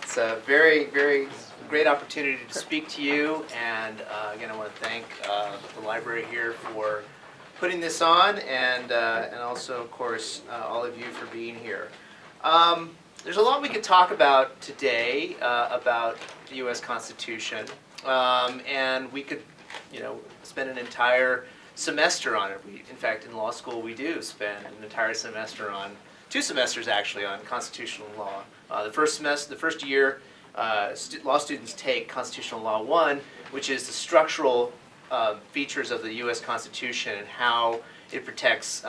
It's a very, very great opportunity to speak to you, and again, I want to thank the library here for putting this on, and also, of course, all of you for being here. There's a lot we could talk about today about the U.S. Constitution, and we could, spend an entire semester on it. In fact, in law school, we do spend an entire semester on, 2 semesters actually, on constitutional law. The first year, law students take Constitutional Law 1, which is the structural features of the U.S. Constitution and how it protects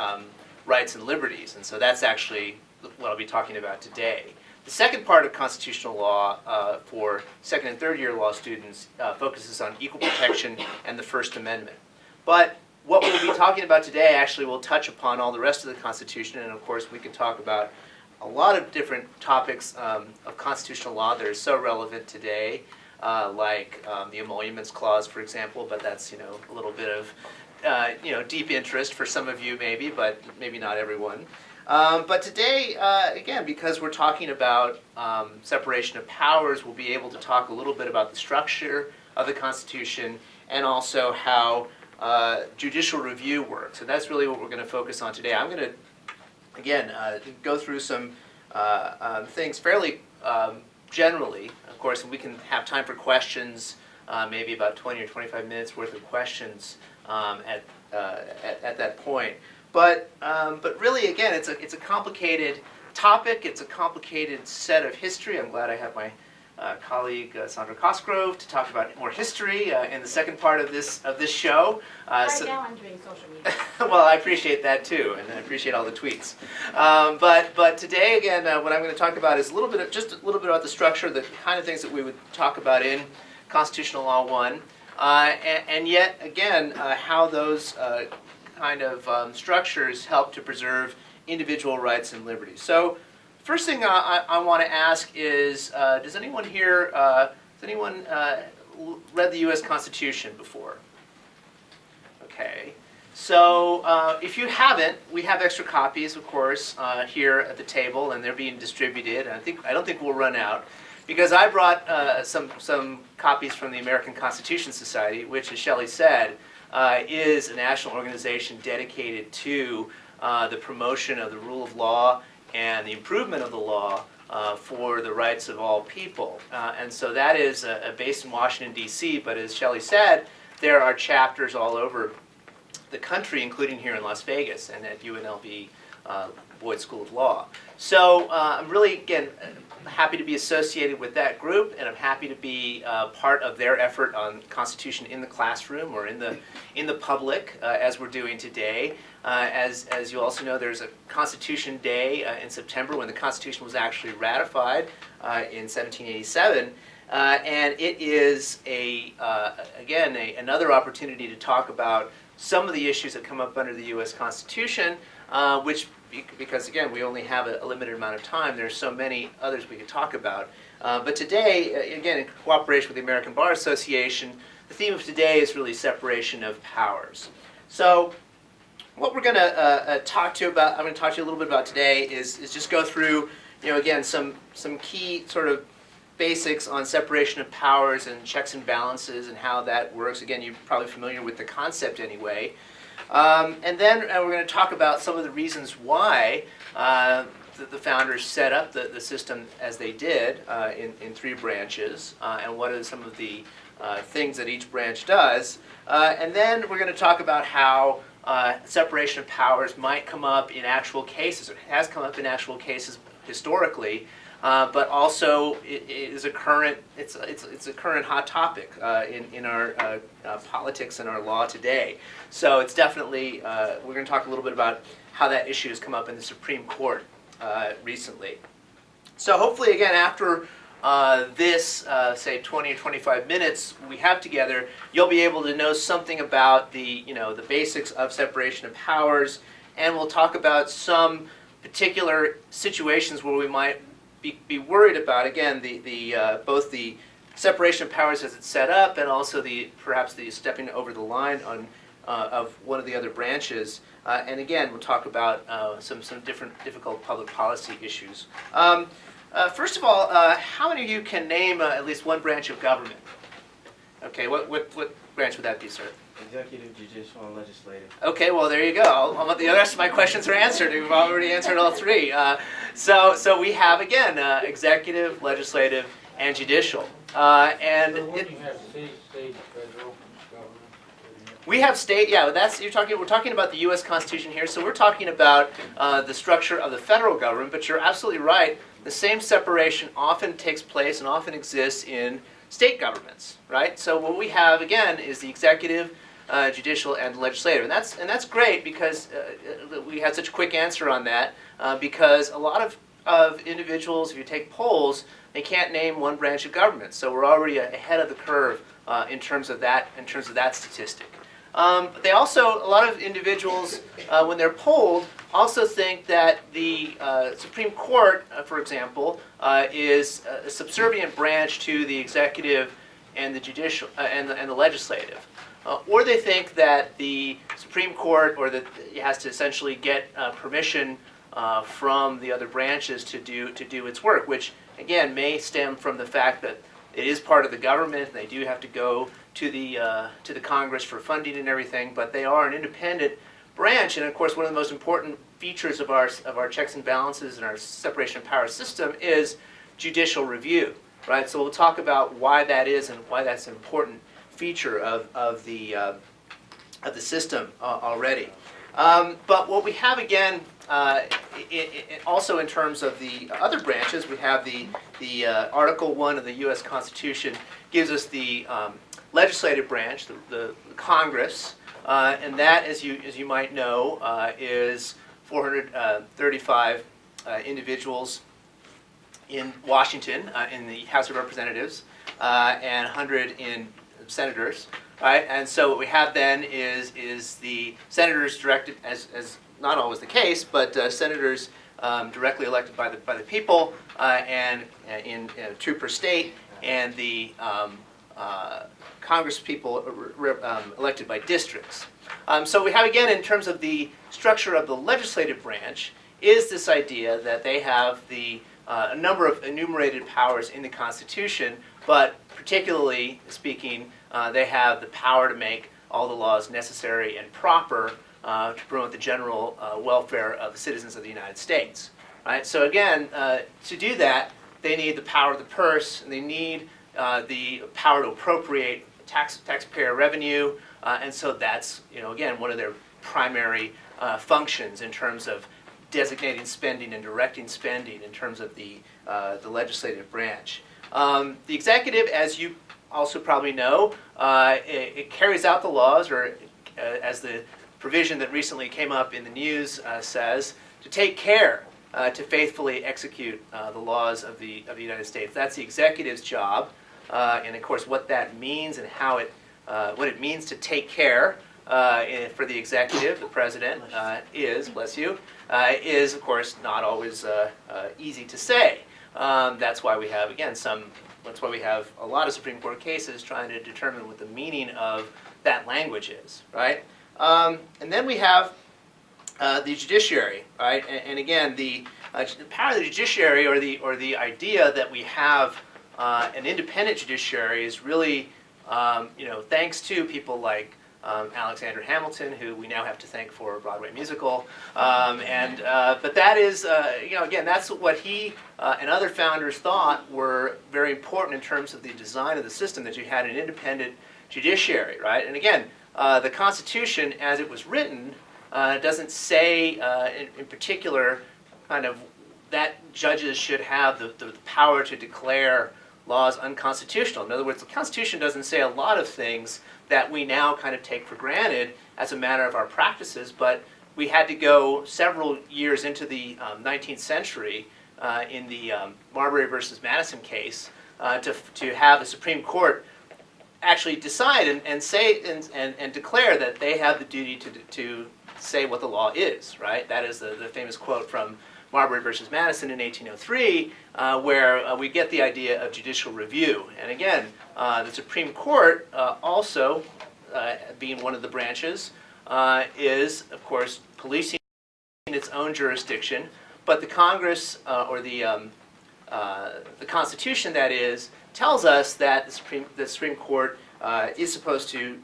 rights and liberties. And so that's actually what I'll be talking about today. The second part of constitutional law for second and third year law students focuses on equal protection and the First Amendment. But what we'll be talking about today actually will touch upon all the rest of the Constitution, and of course we can talk about a lot of different topics of constitutional law that are so relevant today, like the Emoluments Clause, for example, but that's a little bit of deep interest for some of you maybe, but maybe not everyone. But today, again, because we're talking about separation of powers, we'll be able to talk a little bit about the structure of the Constitution and also how judicial review works. And that's really what we're going to focus on today. I'm going to, again, go through some things fairly generally, of course, and we can have time for questions, maybe about 20 or 25 minutes worth of questions at that point. But really, again, it's a complicated topic. It's a complicated set of history. I'm glad I have my colleague Sandra Cosgrove to talk about more history in the second part of this show. Right now, I'm doing social media. Well, I appreciate that too, and I appreciate all the tweets. But today, again, what I'm going to talk about is just a little bit about the structure, the kind of things that we would talk about in Constitutional Law 1, and yet again, how those kind of structures help to preserve individual rights and liberties. So, first thing I want to ask is, does anyone here, read the U.S. Constitution before? Okay. So, if you haven't, we have extra copies, of course, here at the table, and they're being distributed. I don't think we'll run out, because I brought some copies from the American Constitution Society, which, as Shelley said, is a national organization dedicated to the promotion of the rule of law and the improvement of the law for the rights of all people. And so that is based in Washington, D.C., but as Shelley said, there are chapters all over the country, including here in Las Vegas and at UNLV Boyd School of Law. So I'm really, again, happy to be associated with that group, and I'm happy to be part of their effort on Constitution in the classroom or in the public, as we're doing today. As you also know, there's a Constitution Day in September when the Constitution was actually ratified in 1787, and it is another opportunity to talk about some of the issues that come up under the U.S. Constitution, because again, we only have a limited amount of time. There's so many others we could talk about. But today, again, in cooperation with the American Bar Association, the theme of today is really separation of powers. So what we're going to talk to you about, I'm going to talk to you a little bit about today, is just go through, again, some key sort of basics on separation of powers and checks and balances and how that works. Again, you're probably familiar with the concept anyway. And then we're going to talk about some of the reasons why the founders set up the system as they did in 3 branches, and what are some of the things that each branch does. And then we're going to talk about how separation of powers might come up in actual cases, or has come up in actual cases historically, but also it is a current hot topic in our politics and our law today. So it's definitely, we're going to talk a little bit about how that issue has come up in the Supreme Court recently. So hopefully, again, after this, say 20 or 25 minutes we have together, you'll be able to know something about the basics of separation of powers, and we'll talk about some particular situations where we might be worried about, again, both the separation of powers as it's set up, and also perhaps the stepping over the line of one of the other branches. And again, we'll talk about some different difficult public policy issues. First of all, how many of you can name at least one branch of government? Okay, what branch would that be, sir? Executive, judicial, and legislative. Okay, well there you go. The rest of my questions are answered. We've already answered all three. So we have again executive, legislative, and judicial. We have state. Yeah, we're talking about the U.S. Constitution here. So we're talking about the structure of the federal government. But you're absolutely right. The same separation often takes place and often exists in state governments, right? So what we have again is the executive, judicial, and legislative, and that's great because we had such a quick answer on that. Because a lot of individuals, if you take polls, they can't name one branch of government. So we're already ahead of the curve in terms of that statistic. But they also, a lot of individuals, when they're polled, also think that the Supreme Court, for example, is a subservient branch to the executive and the judicial and the legislative. Or they think that the Supreme Court, or that it has to essentially get permission from the other branches to do its work, which again may stem from the fact that it is part of the government. They do have to go to the Congress for funding and everything, but they are an independent branch. And of course, one of the most important features of our checks and balances and our separation of powers system is judicial review, right? So we'll talk about why that is and why that's an important feature of the system already. But what we have again, also in terms of the other branches, we have the Article 1 of the U.S. Constitution gives us the legislative branch, the Congress, and that, as you might know, is 435 individuals in Washington, in the House of Representatives, and 100 in senators, right? And so what we have then is the senators directed, as not always the case, but senators directly elected by the people, and in two per state, and the Congress people elected by districts. So we have again, in terms of the structure of the legislative branch, is this idea that they have a number of enumerated powers in the Constitution, but particularly speaking, they have the power to make all the laws necessary and proper to promote the general welfare of the citizens of the United States. Right? So again, to do that, they need the power of the purse, and they need the power to appropriate taxpayer revenue, and so that's, again, one of their primary functions in terms of designating spending and directing spending in terms of the legislative branch. The executive, as you also probably know, it carries out the laws, or as the provision that recently came up in the news says, to take care to faithfully execute the laws of the United States. That's the executive's job, and of course what that means and how what it means to take care for the executive, the president, is, bless you, is of course not always easy to say. That's why we have, again, that's why we have a lot of Supreme Court cases trying to determine what the meaning of that language is, right? And then we have the judiciary, right? And again, the power of the judiciary, or the idea that we have an independent judiciary, is really, thanks to people like Alexander Hamilton, who we now have to thank for a Broadway musical, but that is, again, that's what he and other founders thought were very important in terms of the design of the system, that you had an independent judiciary, right? And again, the Constitution, as it was written, doesn't say in particular kind of that judges should have the power to declare laws unconstitutional. In other words, the Constitution doesn't say a lot of things that we now kind of take for granted as a matter of our practices, but we had to go several years into the 19th century in the Marbury versus Madison case to have the Supreme Court actually decide and say and declare that they have the duty to say what the law is, right? That is the famous quote from Marbury versus Madison in 1803, where we get the idea of judicial review. And again, the Supreme Court also, being one of the branches, is, of course, policing its own jurisdiction, but the Congress, or the the Constitution, that is, tells us that the Supreme Court is supposed to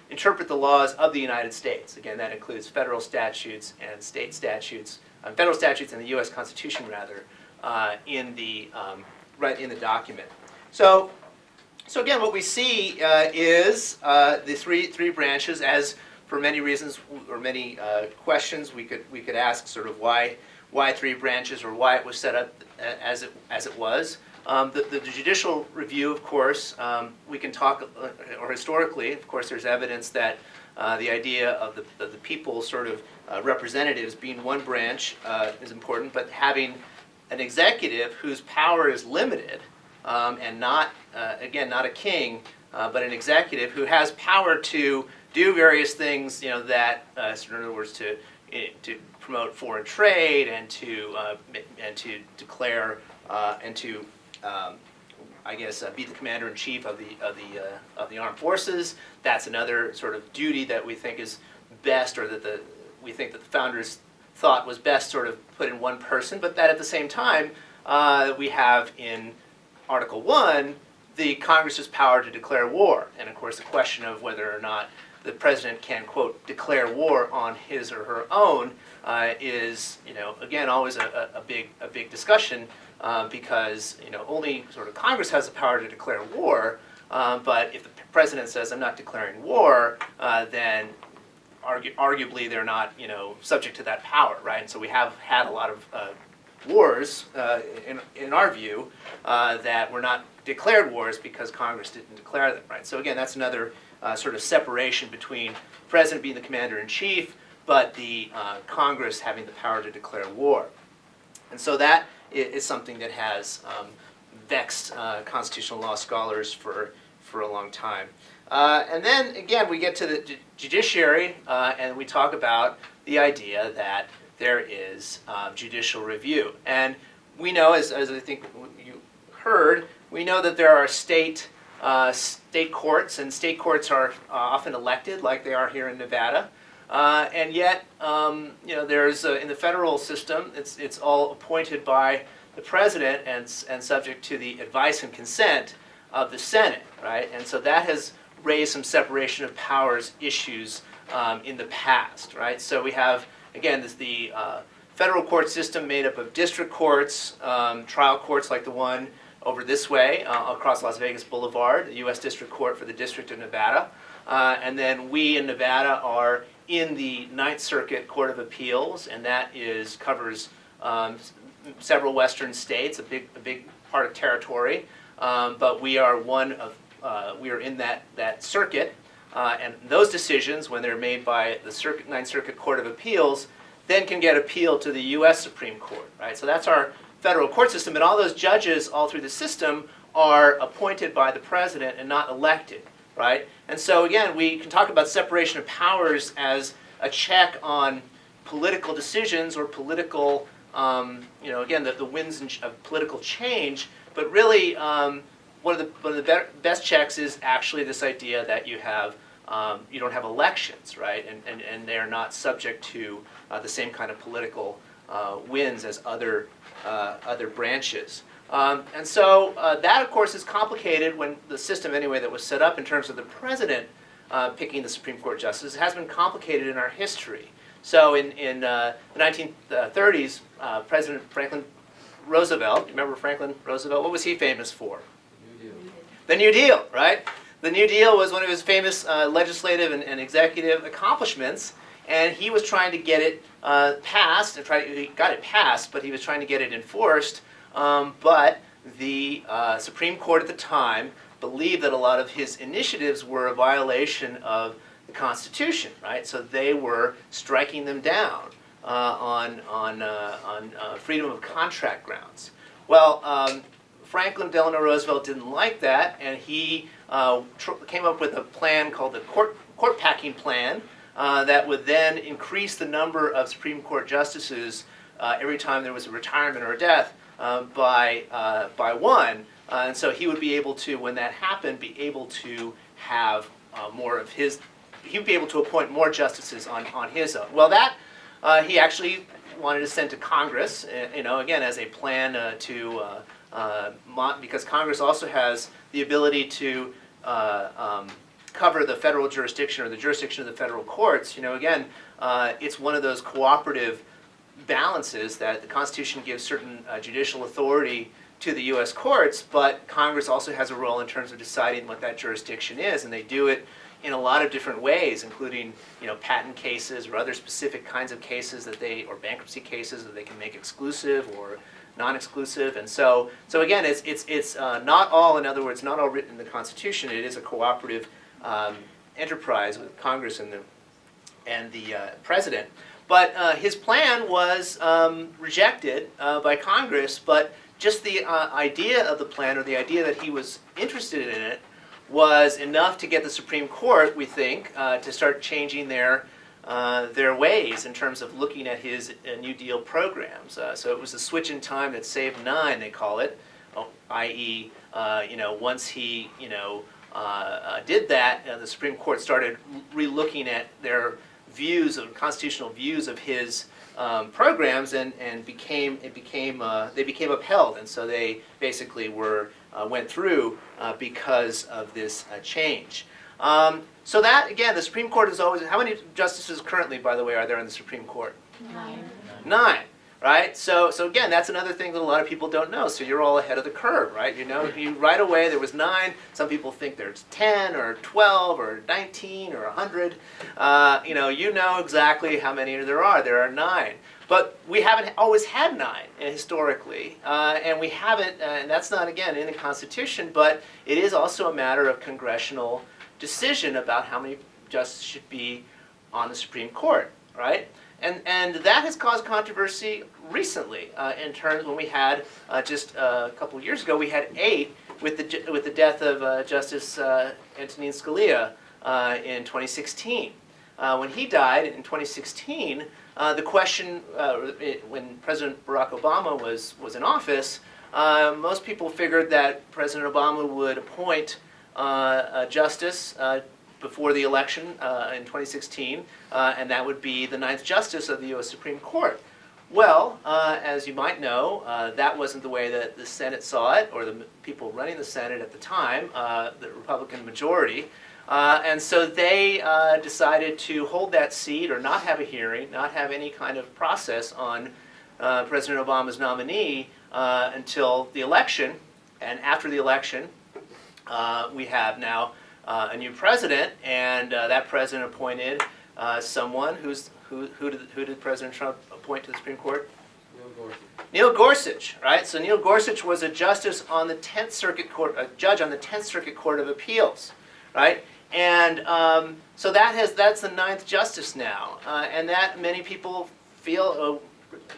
interpret the laws of the United States. Again, that includes federal statutes and state statutes, federal statutes and the U.S. Constitution, rather, right in the document. So again, what we see is the three branches. As for many reasons or many questions, we could ask sort of why three branches, or why it was set up as it was. The judicial review, of course, we can talk, or historically, of course, there's evidence that the idea of the people sort of representatives being one branch is important, but having an executive whose power is limited, and not, again, not a king, but an executive who has power to do various things, that, in other words, to promote foreign trade and to declare and to I guess be the commander-in-chief of the armed forces. That's another sort of duty that we think is best, or that we think that the founders thought was best sort of put in one person. But that at the same time, we have in Article 1 the Congress's power to declare war, and of course the question of whether or not the president can, quote, declare war on his or her own is, again, always a big discussion. Because only sort of Congress has the power to declare war, but if the president says I'm not declaring war, then arguably they're not subject to that power, right? And so we have had a lot of wars in our view that were not declared wars because Congress didn't declare them, right? So again, that's another sort of separation between the president being the commander-in-chief, but the Congress having the power to declare war. And so that is something that has vexed constitutional law scholars for a long time. And then, again, we get to the judiciary, and we talk about the idea that there is judicial review. And we know, as I think you heard, we know that there are state courts, and state courts are often elected, like they are here in Nevada. And yet, there's in the federal system, it's all appointed by the president and subject to the advice and consent of the Senate, right? And so that has raised some separation of powers issues in the past, right? So we have, again, the federal court system made up of district courts, trial courts like the one over this way across Las Vegas Boulevard, the U.S. District Court for the District of Nevada. And then we in Nevada are in the Ninth Circuit Court of Appeals, and that covers several western states, a big part of territory. But we are we are in that circuit, and those decisions, when they're made by the Ninth Circuit Court of Appeals, then can get appealed to the U.S. Supreme Court, right? So that's our federal court system, and all those judges all through the system are appointed by the president and not elected, right? And so again, we can talk about separation of powers as a check on political decisions or political, again, the winds of political change. But really, one of the best checks is actually this idea that you don't have elections, right? And they are not subject to the same kind of political winds as other branches. And so that, of course, is complicated when the system, anyway, that was set up in terms of the president picking the Supreme Court justices has been complicated in our history. So in the 1930s, President Franklin Roosevelt, remember Franklin Roosevelt? What was he famous for? New Deal. The New Deal, right? The New Deal was one of his famous legislative and executive accomplishments, and he was trying to get it passed, he got it passed, but he was trying to get it enforced. But the Supreme Court at the time believed that a lot of his initiatives were a violation of the Constitution, right? So they were striking them down on freedom of contract grounds. Well, Franklin Delano Roosevelt didn't like that, and he came up with a plan called the court packing plan that would then increase the number of Supreme Court justices every time there was a retirement or a death by one. And so he would be able to, when that happened, be able to have he would be able to appoint more justices on his own. Well, that he actually wanted to send to Congress, again, as a plan because Congress also has the ability to cover the federal jurisdiction or the jurisdiction of the federal courts. Again, it's one of those cooperative balances that the Constitution gives certain judicial authority to the U.S. courts, but Congress also has a role in terms of deciding what that jurisdiction is, and they do it in a lot of different ways, including patent cases or other specific kinds of cases or bankruptcy cases that they can make exclusive or non-exclusive. And so again, it's not all, in other words, not all written in the Constitution. It is a cooperative enterprise with Congress and the President. But his plan was rejected by Congress, but just the idea of the plan, or the idea that he was interested in it, was enough to get the Supreme Court, we think, to start changing their ways in terms of looking at his New Deal programs. So it was a switch in time that saved 9, they call it, i.e., once he did that, the Supreme Court started re-looking at their constitutional views of his programs, and they became upheld, and so they basically went through because of this change. So that, again, the Supreme Court is always, how many justices currently, by the way, are there in the Supreme Court? 9, right? So again, that's another thing that a lot of people don't know. So you're all ahead of the curve, right? Right away there was 9. Some people think there's 10 or 12 or 19 or 100. You know exactly how many there are. There are 9. But we haven't always had 9 historically, and we haven't, and that's not, again, in the Constitution, but it is also a matter of congressional decision about how many justices should be on the Supreme Court, right? And that has caused controversy recently, in terms when we had, just a couple of years ago, we had 8 with the death of Justice Antonin Scalia in 2016. When he died in 2016, the question, when President Barack Obama was in office, most people figured that President Obama would appoint a justice before the election in 2016, and that would be the 9th Justice of the U.S. Supreme Court. Well, as you might know, that wasn't the way that the Senate saw it, or the people running the Senate at the time, the Republican majority. And so they decided to hold that seat, or not have a hearing, not have any kind of process on President Obama's nominee until the election. And after the election, we have now a new president, and that president appointed someone who did President Trump appoint to the Supreme Court? Neil Gorsuch, right? So Neil Gorsuch was a justice on the 10th Circuit Court, a judge on the 10th Circuit Court of Appeals, right? And so that's the 9th justice now, and that many people feel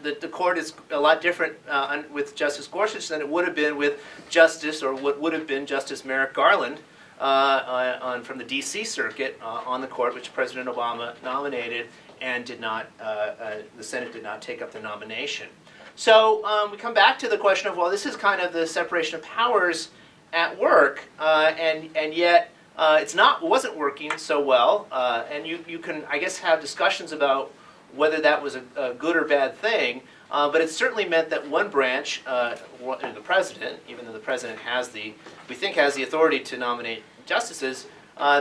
that the court is a lot different with Justice Gorsuch than it would have been with Justice, or what would have been Justice Merrick Garland from the D.C. Circuit on the court, which President Obama nominated, and the Senate did not take up the nomination. So we come back to the question of, well, this is kind of the separation of powers at work, and yet it wasn't working so well, and you can, I guess, have discussions about whether that was a good or bad thing, but it certainly meant that one branch, the president, even though the president we think has the authority to nominate justices,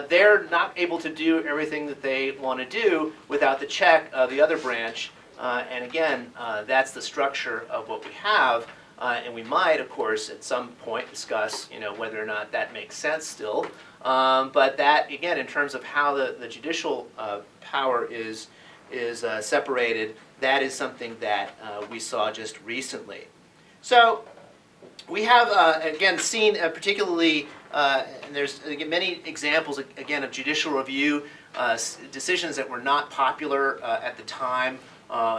they're not able to do everything that they want to do without the check of the other branch, and again, that's the structure of what we have. And we might, of course, at some point discuss, whether or not that makes sense still. But that, again, in terms of how the judicial power is separated, that is something that we saw just recently. So we have, again, seen particularly, and there's many examples, again, of judicial review decisions that were not popular at the time.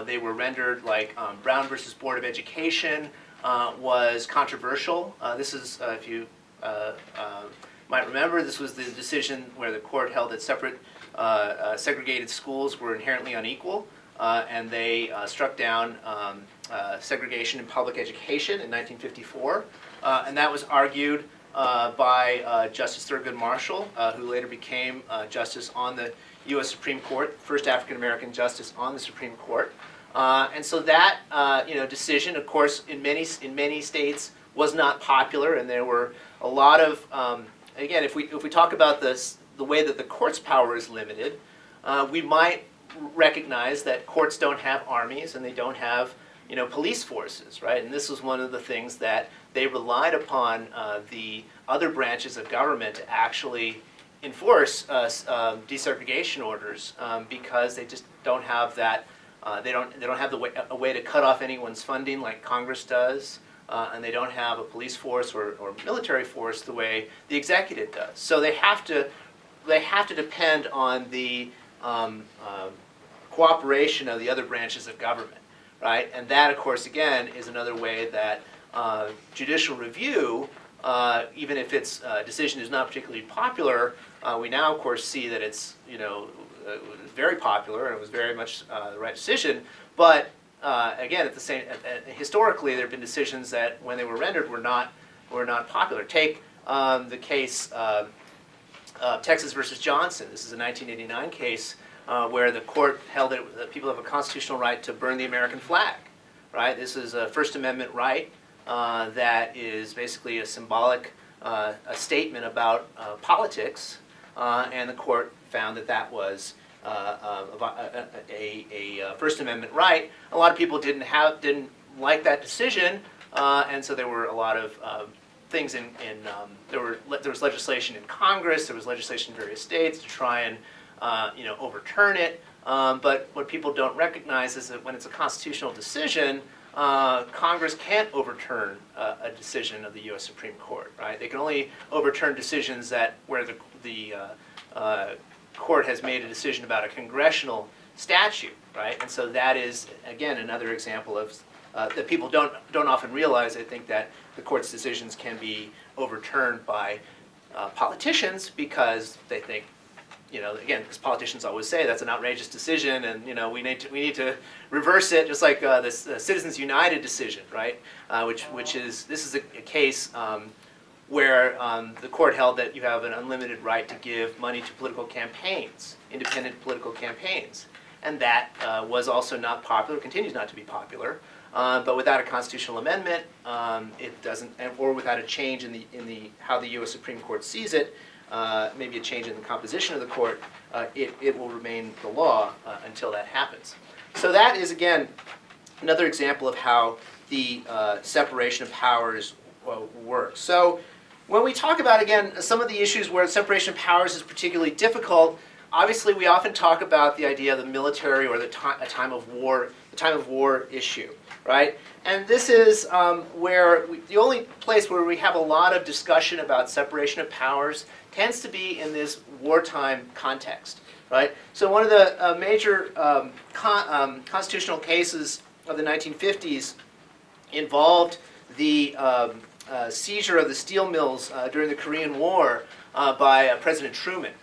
They were rendered, like Brown versus Board of Education, was controversial. This is, if you might remember, this was the decision where the court held that separate segregated schools were inherently unequal, and they struck down segregation in public education in 1954. And that was argued by Justice Thurgood Marshall, who later became justice on the U.S. Supreme Court, first African-American justice on the Supreme Court. And so that decision, of course, in many states was not popular, and there were a lot of again, if we talk about this, the way that the court's power is limited, we might recognize that courts don't have armies and they don't have police forces, right? And this was one of the things that they relied upon the other branches of government to actually enforce desegregation orders because they just don't have that. They don't have a way to cut off anyone's funding like Congress does, and they don't have a police force or military force the way the executive does. So they have to depend on the cooperation of the other branches of government, right? And that, of course, again, is another way that judicial review, even if its decision is not particularly popular, we now, of course, see that it's very popular and it was very much the right decision. But again, historically, there have been decisions that, when they were rendered, were not popular. Take the case Texas versus Johnson. This is a 1989 case where the court held that people have a constitutional right to burn the American flag. Right? This is a First Amendment right that is basically a symbolic a statement about politics, and the court found that that was a First Amendment right. A lot of people didn't like that decision, and so there were a lot of things there was legislation in Congress, there was legislation in various states to try and overturn it. But what people don't recognize is that when it's a constitutional decision, Congress can't overturn a decision of the U.S. Supreme Court. Right? They can only overturn decisions where the court has made a decision about a congressional statute. Right? And so that is, again, another example of that people don't often realize. I think that the court's decisions can be overturned by politicians because they think, again, because politicians always say that's an outrageous decision, and we need to reverse it, just like this Citizens United decision, right? This is a case where the court held that you have an unlimited right to give money to political campaigns, independent political campaigns, and that was also not popular, continues not to be popular. But without a constitutional amendment, it doesn't, or without a change in the how the U.S. Supreme Court sees it, maybe a change in the composition of the court, it will remain the law until that happens. So that is, again, another example of how the separation of powers works. So when we talk about, again, some of the issues where separation of powers is particularly difficult, obviously we often talk about the idea of the military or the time of war issue, right? And this is where the only place where we have a lot of discussion about separation of powers tends to be in this wartime context, right? So one of the major constitutional cases of the 1950s involved the seizure of the steel mills during the Korean War by President Truman.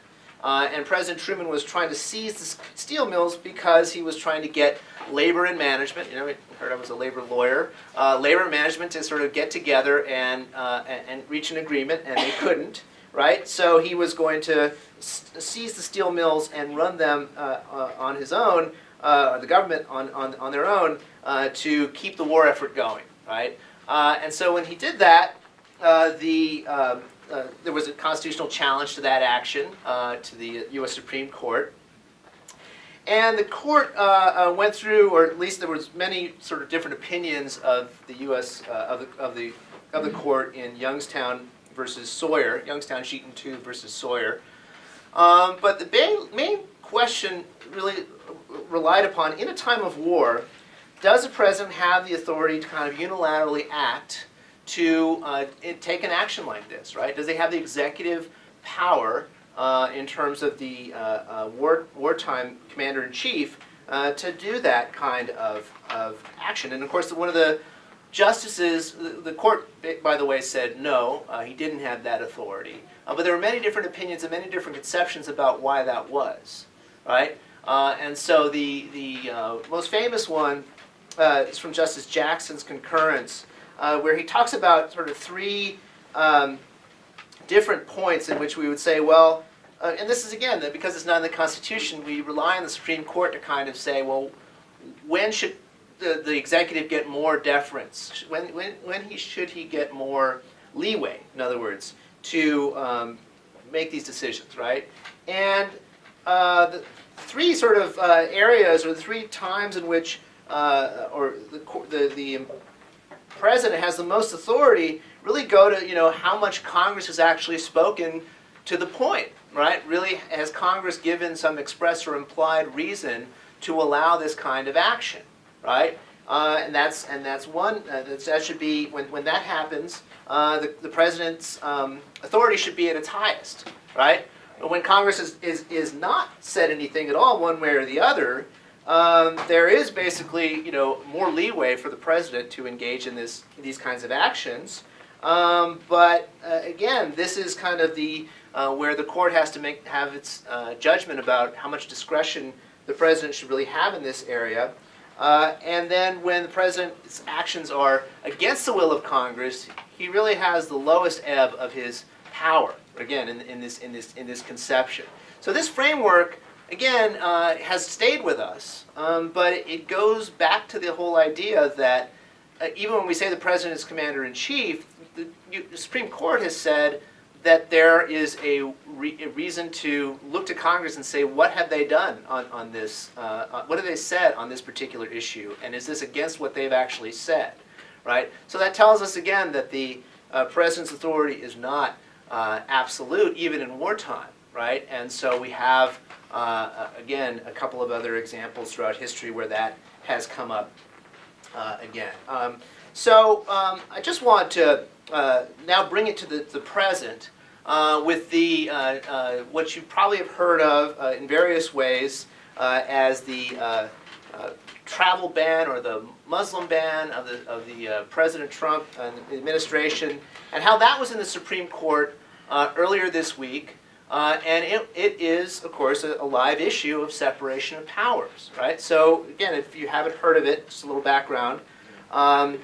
And President Truman was trying to seize the steel mills because he was trying to get labor and management, we heard I was a labor lawyer, labor and management to sort of get together and reach an agreement, and they couldn't, right? So he was going to seize the steel mills and run them on his own, the government on their own, to keep the war effort going, right? And so when he did that, there was a constitutional challenge to that action to the U.S. Supreme Court. And the court went through, or at least there was many sort of different opinions of the U.S. of the court in Youngstown versus Sawyer, Youngstown Sheeton 2 versus Sawyer. But the main question really relied upon, in a time of war, does the president have the authority to kind of unilaterally act to take an action like this, right? Does he have the executive power in terms of the wartime commander-in-chief to do that kind of action? And of course, one of the justices, the court, by the way, said no, he didn't have that authority. But there were many different opinions and many different conceptions about why that was, right? And so the most famous one is from Justice Jackson's concurrence, where he talks about sort of three different points in which we would say, well, and this is, again, that because it's not in the Constitution, we rely on the Supreme Court to kind of say, well, when should the executive get more deference? Should he get more leeway, in other words, to make these decisions, right? And the three sort of areas, or the three times in which the president has the most authority, really go to how much Congress has actually spoken to the point, right? Really, has Congress given some express or implied reason to allow this kind of action, right? And that's one. That should be when that happens. The president's authority should be at its highest, right? But when Congress is not said anything at all, one way or the other, there is basically more leeway for the president to engage in these kinds of actions. But again, this is kind of the where the court has to have its judgment about how much discretion the president should really have in this area. And then when the president's actions are against the will of Congress, he really has the lowest ebb of his power. Again, in this conception. So this framework, again, has stayed with us, but it goes back to the whole idea that even when we say the president is commander-in-chief, the Supreme Court has said that there is a reason to look to Congress and say, what have they done on this? What have they said on this particular issue? And is this against what they've actually said? Right? So that tells us again that the president's authority is not absolute, even in wartime. Right? And so we have, again, a couple of other examples throughout history where that has come up again. So I just want to now bring it to the present with the what you probably have heard of in various ways as the travel ban or the Muslim ban of the President Trump and the administration, and how that was in the Supreme Court earlier this week. And it is, of course, a live issue of separation of powers, right? So again, if you haven't heard of it, just a little background. As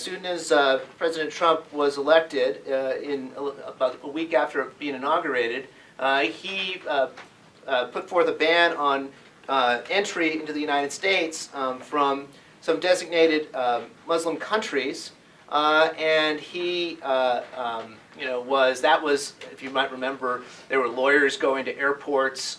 soon as President Trump was elected, about a week after being inaugurated, he put forth a ban on entry into the United States from some designated Muslim countries, and he was, if you might remember, there were lawyers going to airports,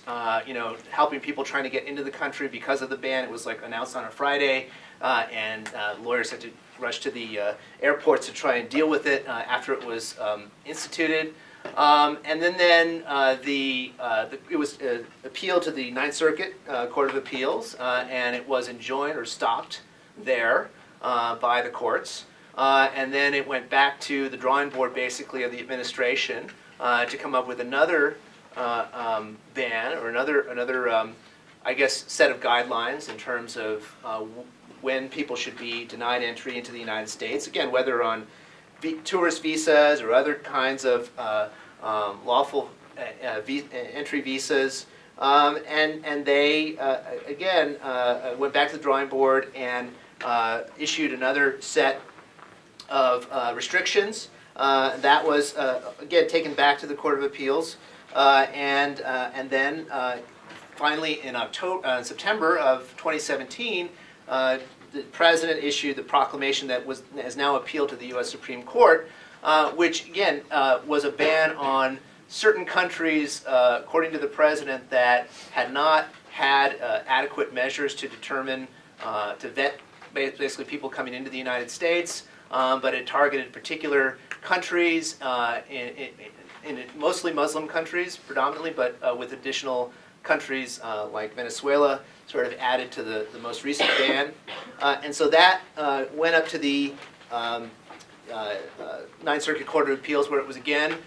helping people trying to get into the country because of the ban. It was like announced on a Friday, and lawyers had to rush to the airports to try and deal with it after it was instituted. And then it was appealed to the Ninth Circuit Court of Appeals, and it was enjoined or stopped there by the courts. And then it went back to the drawing board, basically, of the administration to come up with another ban or another I guess, set of guidelines in terms of when people should be denied entry into the United States. Again, whether on tourist visas or other kinds of lawful entry visas. And they, again, went back to the drawing board and issued another set of restrictions. That was, again, taken back to the Court of Appeals. And then finally in September of 2017, the President issued the proclamation that has now appealed to the U.S. Supreme Court, which, again, was a ban on certain countries, according to the President, that had not had adequate measures to determine, to vet basically people coming into the United States, but it targeted particular countries, in mostly Muslim countries predominantly, but with additional countries like Venezuela sort of added to the most recent ban. And so that went up to the Ninth Circuit Court of Appeals, where it was again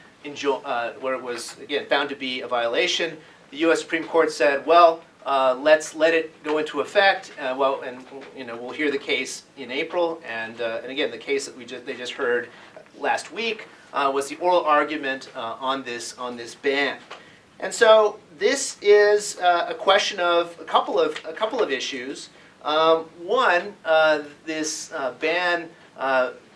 found to be a violation. The U.S. Supreme Court said, well, let's let it go into effect. We'll hear the case in April. And again, the case that they just heard last week was the oral argument on this ban. And so this is a question of a couple of issues. One, this ban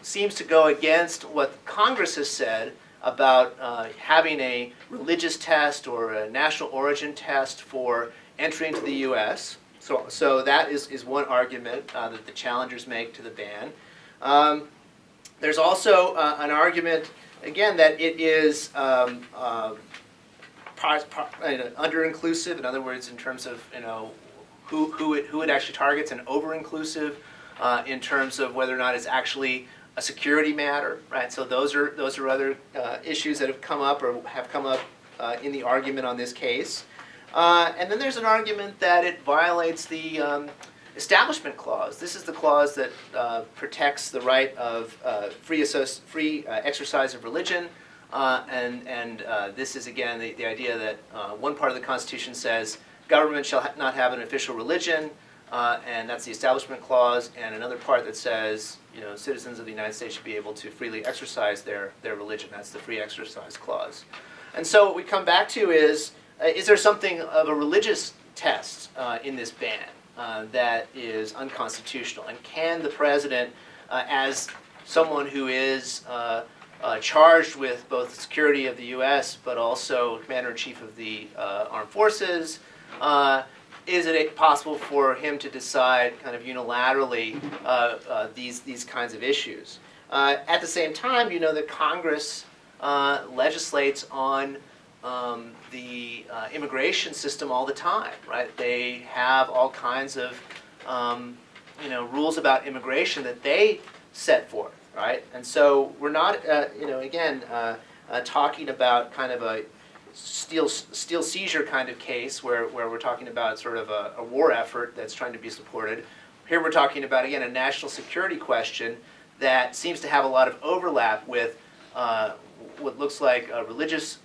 seems to go against what Congress has said about having a religious test or a national origin test for entry into the U.S. So that is one argument that the challengers make to the ban. There's also an argument, again, that it is under-inclusive. In other words, in terms of who it actually targets, and over-inclusive in terms of whether or not it's actually a security matter, right? So those are other issues that have come up in the argument on this case. And then there's an argument that it violates the Establishment Clause. This is the clause that protects the right of free exercise of religion. And this is, again, the idea that one part of the Constitution says government shall not have an official religion, and that's the Establishment Clause, and another part that says citizens of the United States should be able to freely exercise their religion. That's the Free Exercise Clause. And so what we come back to is there something of a religious test in this ban that is unconstitutional? And can the president, as someone who is charged with both the security of the U.S. but also Commander-in-Chief of the Armed Forces, is it possible for him to decide kind of unilaterally these kinds of issues? At the same time, that Congress legislates on the immigration system all the time, right? They have all kinds of rules about immigration that they set forth, right? And so we're not, again, talking about kind of a steel seizure kind of case where we're talking about sort of a war effort that's trying to be supported. Here we're talking about, again, a national security question that seems to have a lot of overlap with what looks like religious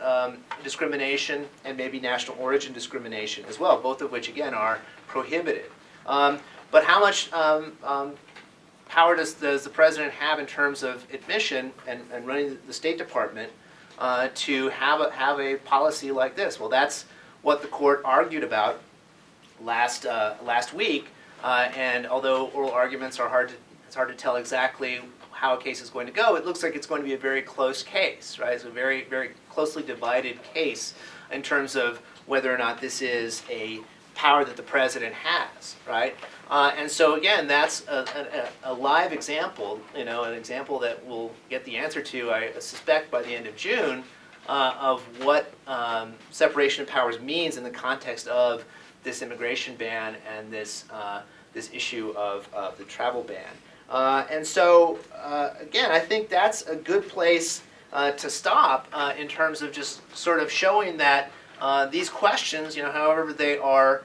discrimination and maybe national origin discrimination as well, both of which, again, are prohibited. But how much power does the president have in terms of admission and running the State Department to have a policy like this? Well, that's what the court argued about last week. And although oral arguments are it's hard to tell exactly how a case is going to go, it looks like it's going to be a very close case, right? It's a very, very closely divided case in terms of whether or not this is a power that the president has, right? And so again, that's a live example, an example that we'll get the answer to, I suspect, by the end of June, of what separation of powers means in the context of this immigration ban and this issue of the travel ban. And so, again, I think that's a good place to stop in terms of just sort of showing that these questions, however they are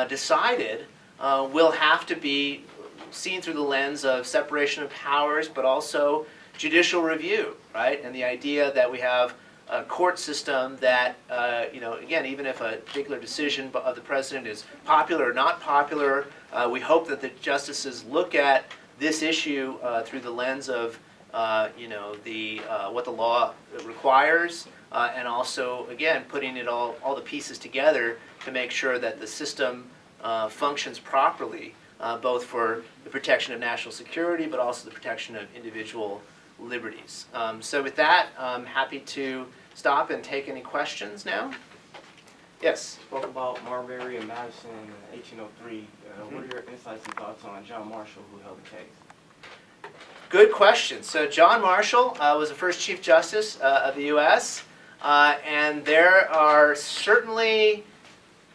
decided, will have to be seen through the lens of separation of powers, but also judicial review, right? And the idea that we have a court system that, again, even if a particular decision of the president is popular or not popular, we hope that the justices look at this issue through the lens of, what the law requires, and also, again, putting it all the pieces together to make sure that the system functions properly, both for the protection of national security, but also the protection of individual liberties. So with that, I'm happy to stop and take any questions now. Yes? Spoke about Marbury and Madison in 1803. What are your insights and thoughts on John Marshall, who held the case? Good question. So John Marshall was the first Chief Justice of the U.S., and there are certainly,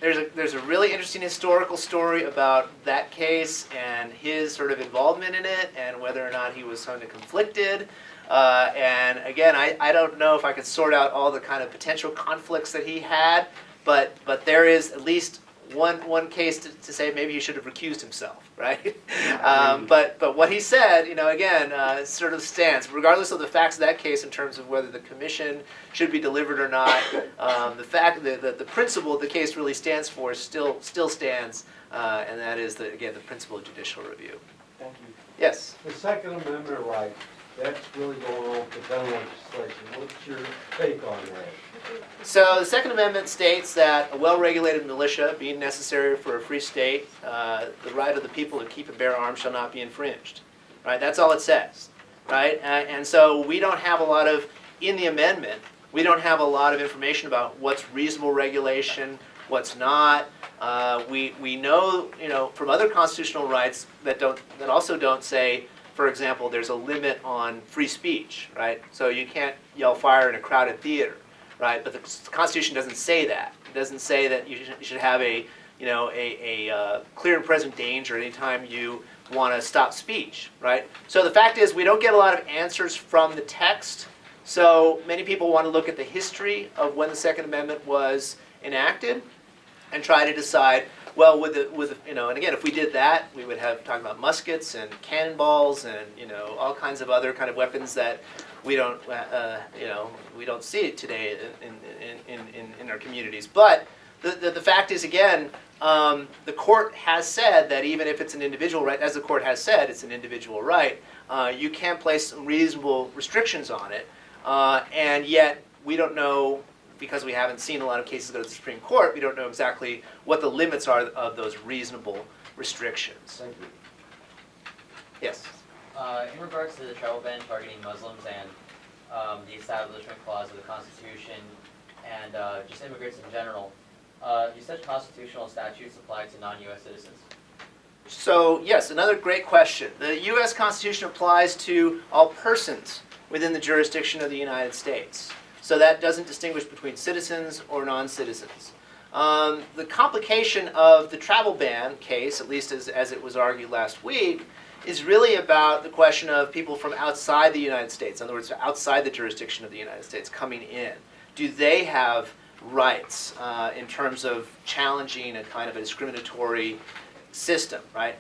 there's a really interesting historical story about that case and his sort of involvement in it and whether or not he was kind of conflicted. And again, I don't know if I could sort out all the kind of potential conflicts that he had, but there is at least one case to say maybe he should have recused himself, right? But what he said, again, sort of stands, regardless of the facts of that case in terms of whether the commission should be delivered or not. The fact that the principle the case really stands for still stands, and that is the principle of judicial review. Thank you. Yes. The Second Amendment right, that's really going on with the gun legislation. What's your take on that? So the Second Amendment states that a well-regulated militia, being necessary for a free state, the right of the people to keep and bear arms shall not be infringed. Right? That's all it says. Right? And so we don't have a lot of, in the amendment, we don't have a lot of information about what's reasonable regulation, what's not. We know, from other constitutional rights that also don't say, for example, there's a limit on free speech, right? So you can't yell fire in a crowded theater, right? But the Constitution doesn't say that. It doesn't say that you should have a clear and present danger anytime you want to stop speech, right? So the fact is, we don't get a lot of answers from the text. So many people want to look at the history of when the Second Amendment was enacted and try to decide, well, and again, if we did that, we would have talking about muskets and cannonballs and all kinds of other kind of weapons that we don't see today in our communities. But the fact is, again, the court has said that even if it's an individual right, as the court has said, it's an individual right, you can place some reasonable restrictions on it, and yet we don't know, because we haven't seen a lot of cases go to the Supreme Court, we don't know exactly what the limits are of those reasonable restrictions. Thank you. Yes? In regards to the travel ban targeting Muslims and the Establishment Clause of the Constitution and just immigrants in general, do such constitutional statutes apply to non-U.S. citizens? So, yes, another great question. The U.S. Constitution applies to all persons within the jurisdiction of the United States. So that doesn't distinguish between citizens or non-citizens. The complication of the travel ban case, at least as it was argued last week, is really about the question of people from outside the United States, in other words, outside the jurisdiction of the United States coming in. Do they have rights in terms of challenging a kind of a discriminatory system, right?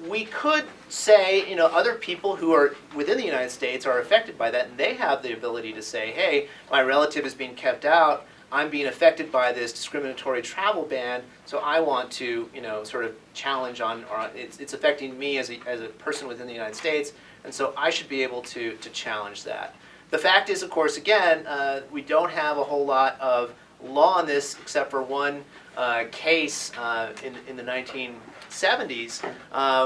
We could say, other people who are within the United States are affected by that, and they have the ability to say, hey, my relative is being kept out, I'm being affected by this discriminatory travel ban, so I want to, sort of challenge on, or it's affecting me as a person within the United States, and so I should be able to challenge that. The fact is, of course, again, we don't have a whole lot of law on this except for one case in the 1970s,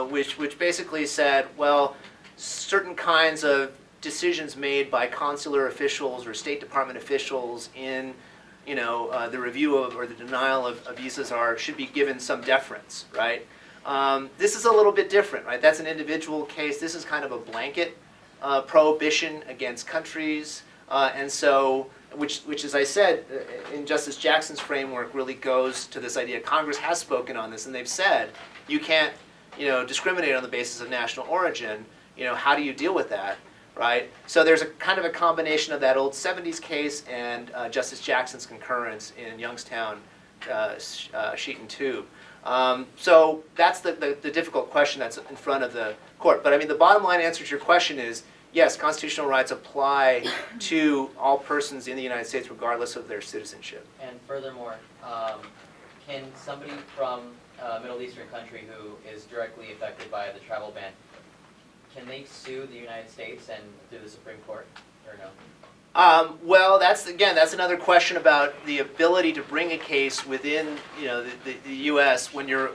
which basically said, well, certain kinds of decisions made by consular officials or State Department officials in the review of or the denial of visas should be given some deference, right? This is a little bit different, right? That's an individual case. This is kind of a blanket prohibition against countries, and so, which as I said, in Justice Jackson's framework really goes to this idea. Congress has spoken on this, and they've said, you can't, discriminate on the basis of national origin. How do you deal with that, right? So there's a kind of a combination of that old 70s case and Justice Jackson's concurrence in Youngstown Sheet and Tube. So that's the difficult question that's in front of the court. But I mean, the bottom line answer to your question is, yes, constitutional rights apply to all persons in the United States regardless of their citizenship. And furthermore, can somebody from a Middle Eastern country who is directly affected by the travel ban, can they sue the United States and through the Supreme Court, or no? Well, that's another question about the ability to bring a case within the U.S. when you're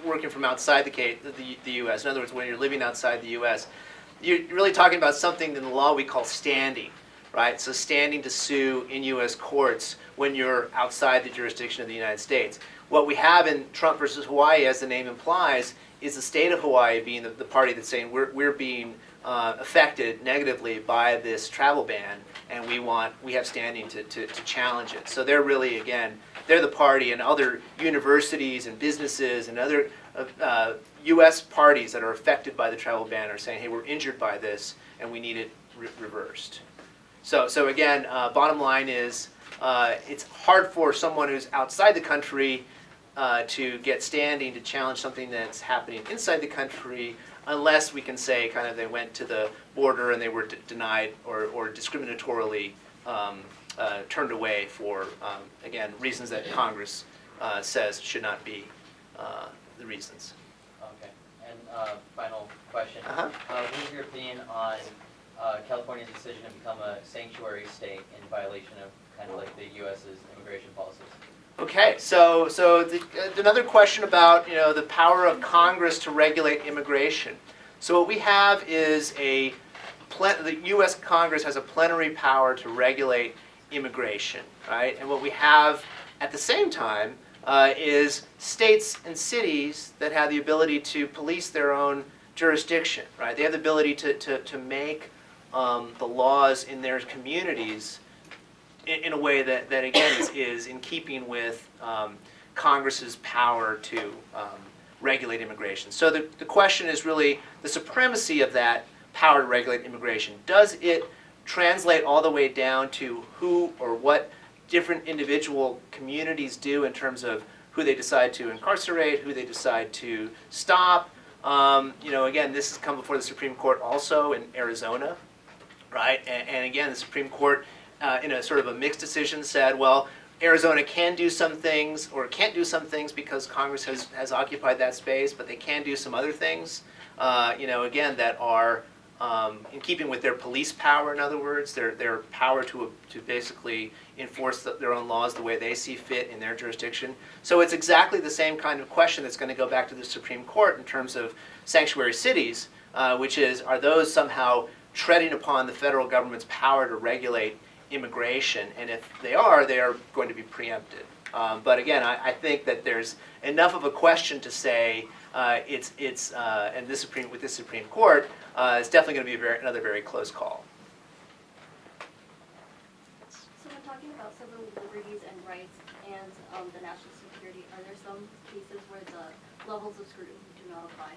working from outside the U.S. In other words, when you're living outside the U.S. You're really talking about something in the law we call standing, right? So standing to sue in U.S. courts when you're outside the jurisdiction of the United States. What we have in Trump versus Hawaii, as the name implies, is the state of Hawaii being the party that's saying we're being affected negatively by this travel ban, and we have standing to challenge it. So they're really, again, they're the party, and other universities and businesses and other U.S. parties that are affected by the travel ban are saying, hey, we're injured by this, and we need it reversed. So again, bottom line is, it's hard for someone who's outside the country to get standing to challenge something that's happening inside the country, unless we can say kind of they went to the border and they were denied or discriminatorily turned away for, again, reasons that Congress says should not be the reasons. Okay. And final question. What is your opinion on California's decision to become a sanctuary state in violation of kind of like the U.S.'s immigration policies? Okay, so another question about the power of Congress to regulate immigration. So what we have is the U.S. Congress has a plenary power to regulate immigration, right? And what we have At the same time, is states and cities that have the ability to police their own jurisdiction, right? They have the ability to make the laws in their communities in a way that again, is in keeping with Congress's power to regulate immigration. So the question is really the supremacy of that power to regulate immigration. Does it translate all the way down to who or what different individual communities do in terms of who they decide to incarcerate, who they decide to stop? Again, this has come before the Supreme Court also in Arizona, right? And again, the Supreme Court, in a sort of a mixed decision, said, well, Arizona can do some things or can't do some things because Congress has occupied that space, but they can do some other things, again, that are in keeping with their police power, in other words, their power to basically enforce their own laws the way they see fit in their jurisdiction. So it's exactly the same kind of question that's going to go back to the Supreme Court in terms of sanctuary cities, which is, are those somehow treading upon the federal government's power to regulate immigration? And if they are going to be preempted. But again, I think that there's enough of a question to say and with this Supreme Court, it's definitely going to be another very close call. So when talking about civil liberties and rights and the national security, are there some cases where the levels of scrutiny do not apply?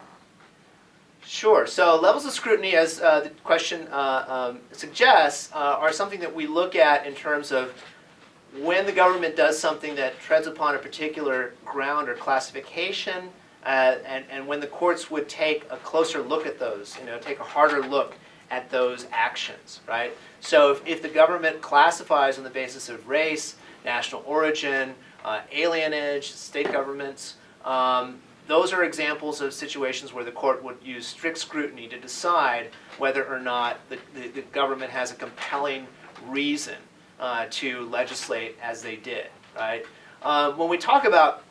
Sure. So levels of scrutiny, as the question suggests, are something that we look at in terms of when the government does something that treads upon a particular ground or classification, and when the courts would take a closer look at those, take a harder look at those actions, right? So if the government classifies on the basis of race, national origin, alienage, state governments, those are examples of situations where the court would use strict scrutiny to decide whether or not the government has a compelling reason to legislate as they did, right? When we talk about,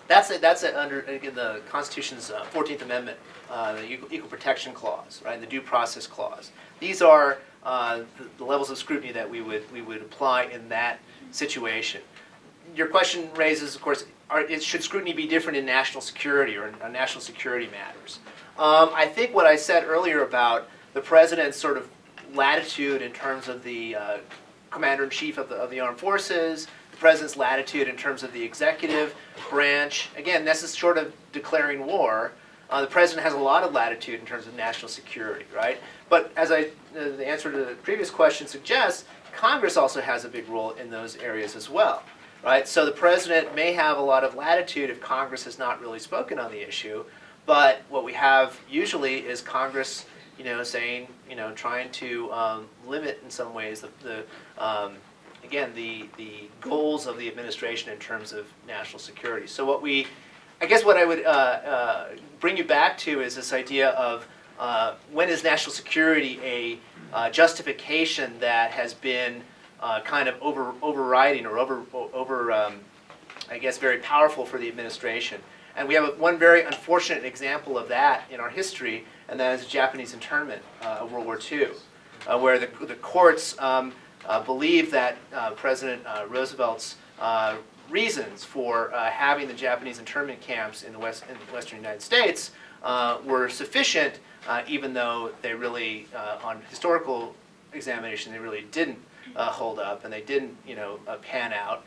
that's under again, the Constitution's 14th Amendment, the Equal Protection Clause, right? The Due Process Clause. These are the levels of scrutiny that we would apply in that situation. Your question raises, of course, should scrutiny be different in national security or in national security matters? I think what I said earlier about the president's sort of latitude in terms of the commander-in-chief of the armed forces, the president's latitude in terms of the executive branch. Again, this is short of declaring war. The president has a lot of latitude in terms of national security, right? But as the answer to the previous question suggests, Congress also has a big role in those areas as well, right? So the president may have a lot of latitude if Congress has not really spoken on the issue, but what we have usually is Congress, saying, trying to limit in some ways the goals of the administration in terms of national security. So what I would bring you back to is this idea of when is national security a justification that has been kind of overriding or very powerful for the administration. And we have one very unfortunate example of that in our history, and that is the Japanese internment of World War II, where the courts believe that President Roosevelt's reasons for having the Japanese internment camps in the western United States were sufficient, even though they really, on historical examination, they really didn't hold up and they didn't, pan out.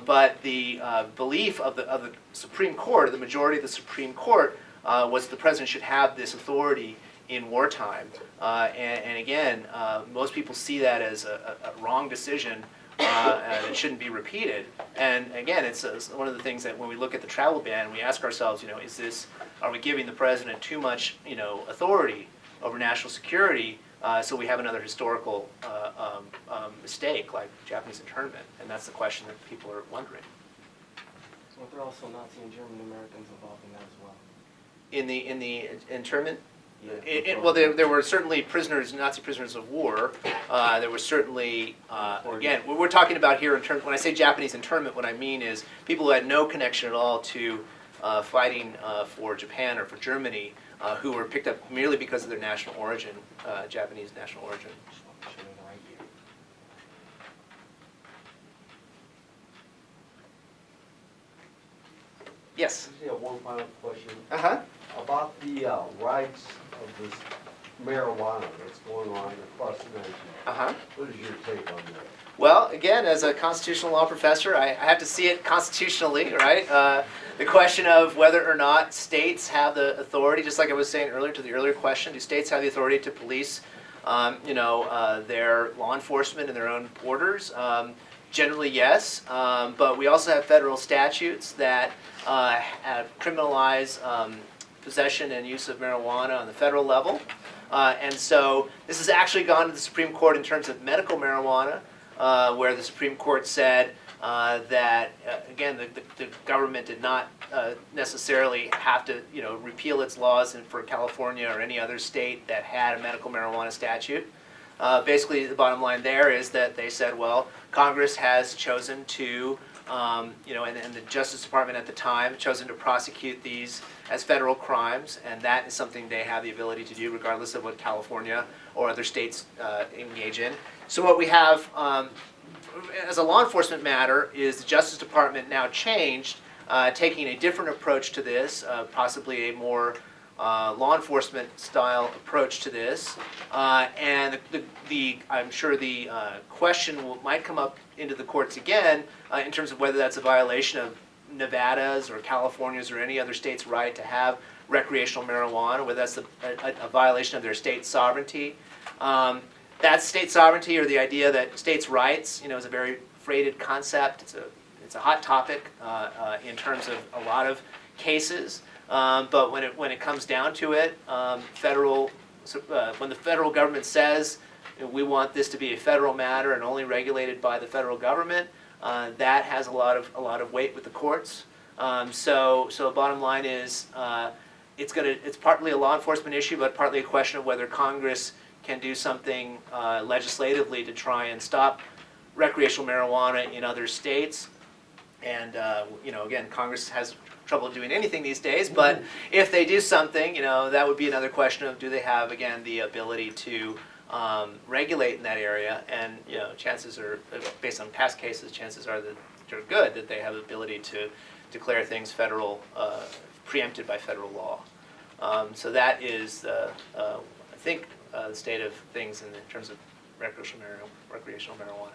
But the belief of the Supreme Court, the majority of the Supreme Court, was the president should have this authority in wartime. And again, most people see that as a wrong decision, and it shouldn't be repeated. And again, it's one of the things that when we look at the travel ban, we ask ourselves, are we giving the president too much, authority over national security? So we have another historical mistake like Japanese internment, and that's the question that people are wondering. So there are also Nazi and German Americans involved in that as well. In the internment? Yeah. Well, there were certainly prisoners, Nazi prisoners of war. There was certainly, again, what we're talking about here in terms, when I say Japanese internment, what I mean is people who had no connection at all to fighting for Japan or for Germany, who were picked up merely because of their national origin, Japanese national origin. Yes. I just have one final question Uh-huh. about the rights of this marijuana that's going on across the nation. Uh-huh. What is your take on that? Well, again, as a constitutional law professor, I have to see it constitutionally, right? The question of whether or not states have the authority, just like I was saying earlier to the earlier question, do states have the authority to police, their law enforcement in their own borders? Generally, yes, but we also have federal statutes that criminalize possession and use of marijuana on the federal level. And so this has actually gone to the Supreme Court in terms of medical marijuana, where the Supreme Court said that, again, the government did not necessarily have to, repeal its laws for California or any other state that had a medical marijuana statute. Basically, the bottom line there is that they said, well, Congress has chosen to, and the Justice Department at the time chosen to prosecute these as federal crimes, and that is something they have the ability to do regardless of what California or other states engage in. So what we have as a law enforcement matter is the Justice Department now changed, taking a different approach to this, possibly a more law enforcement style approach to this, and I'm sure the question might come up into the courts again in terms of whether that's a violation of Nevada's or California's or any other state's right to have recreational marijuana, whether that's a violation of their state sovereignty. That's state sovereignty, or the idea that states' rights, is a very freighted concept. It's a hot topic in terms of a lot of cases. But when it comes down to it, when the federal government says we want this to be a federal matter and only regulated by the federal government, that has a lot of weight with the courts. So bottom line is, it's partly a law enforcement issue, but partly a question of whether Congress can do something legislatively to try and stop recreational marijuana in other states. And again, Congress has trouble doing anything these days, but if they do something, that would be another question of, do they have, again, the ability to regulate in that area? And chances are, based on past cases, chances are that they're good, that they have the ability to declare things federal, preempted by federal law. So that is, I think, the state of things in terms of recreational marijuana.